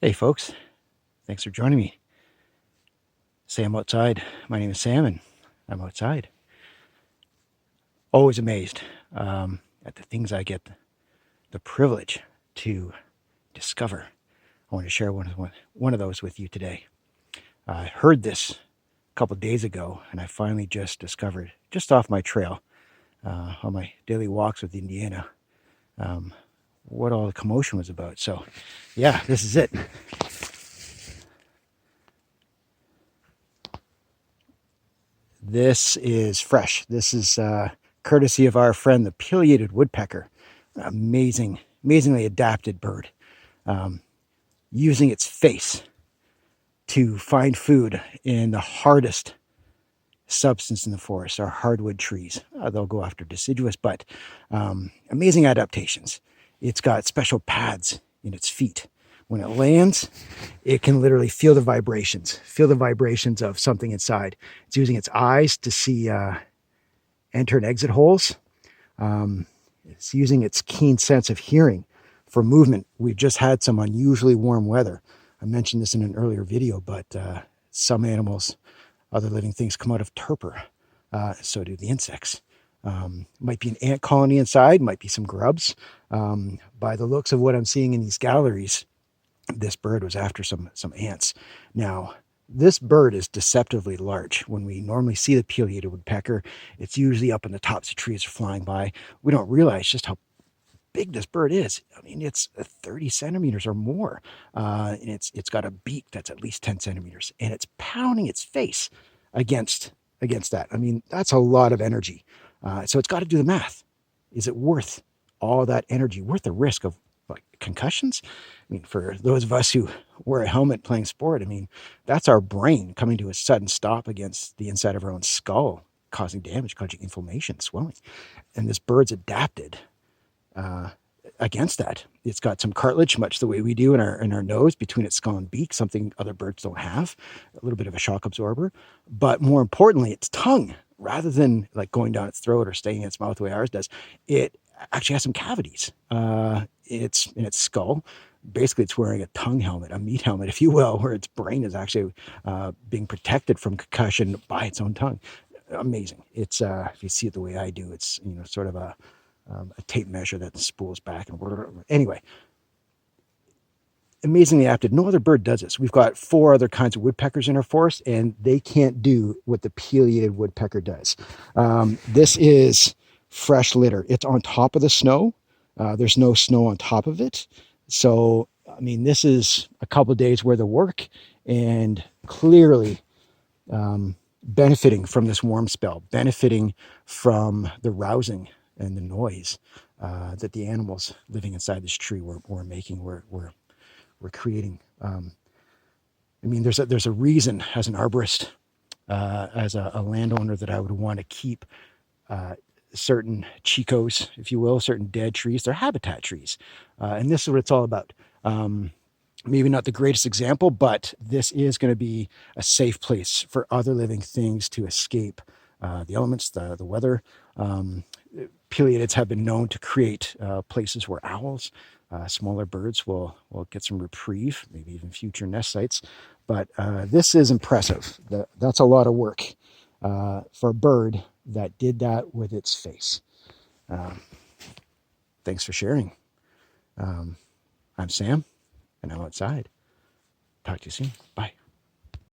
Hey folks, thanks for joining me. Sam outside. My name is Sam and I'm outside. Always amazed at the things I get the privilege to discover. I want to share one of those with you today. I heard this a couple days ago and I finally just discovered, just off my trail, on my daily walks with Indiana, what all the commotion was about. So yeah, this is it. This is fresh. This is courtesy of our friend, the Pileated Woodpecker. Amazingly adapted bird, using its face to find food in the hardest substance in the forest, our hardwood trees. They'll go after deciduous, but amazing adaptations. It's got special pads in its feet. When it lands, it can literally feel the vibrations of something inside. It's using its eyes to see enter and exit holes. It's using its keen sense of hearing for movement. We've just had some unusually warm weather. I mentioned this in an earlier video, but some animals, other living things, come out of torpor. So do the insects. Might be an ant colony inside, might be some grubs. By the looks of what I'm seeing in these galleries, this bird was after some ants. Now, this bird is deceptively large. When we normally see the pileated woodpecker, it's usually up in the tops of trees or flying by. We don't realize just how big this bird is. I mean, it's 30 centimeters or more. And it's got a beak that's at least 10 centimeters. And it's pounding its face against that. I mean, that's a lot of energy. So it's got to do the math. Is it worth all that energy? Worth the risk of like concussions? I mean, for those of us who wear a helmet playing sport, I mean, that's our brain coming to a sudden stop against the inside of our own skull, causing damage, causing inflammation, swelling. And this bird's adapted against that. It's got some cartilage, much the way we do in our nose, between its skull and beak, something other birds don't have, a little bit of a shock absorber. But more importantly, its tongue, rather than like going down its throat or staying in its mouth the way ours does, it actually has some cavities in its skull. Basically, it's wearing a tongue helmet, a meat helmet, if you will, where its brain is actually being protected from concussion by its own tongue. Amazing. It's if you see it the way I do, it's sort of a tape measure that spools back and anyway. Amazingly adapted. No other bird does this. We've got 4 other kinds of woodpeckers in our forest, and they can't do what the pileated woodpecker does. This is fresh litter. It's on top of the snow. There's no snow on top of it. So, I mean, this is a couple of days worth of work and clearly benefiting from this warm spell, benefiting from the rousing and the noise that the animals living inside this tree were making, were creating. I mean, there's a reason as an arborist, as a landowner, that I would want to keep certain chicos, if you will, certain dead trees. They're habitat trees. And this is what it's all about. Maybe not the greatest example, but this is going to be a safe place for other living things to escape the elements, the weather. Pileatids have been known to create places where owls, smaller birds will get some reprieve, maybe even future nest sites. But this is impressive. That's a lot of work for a bird that did that with its face. Thanks for sharing. I'm Sam, and I'm outside. Talk to you soon. Bye.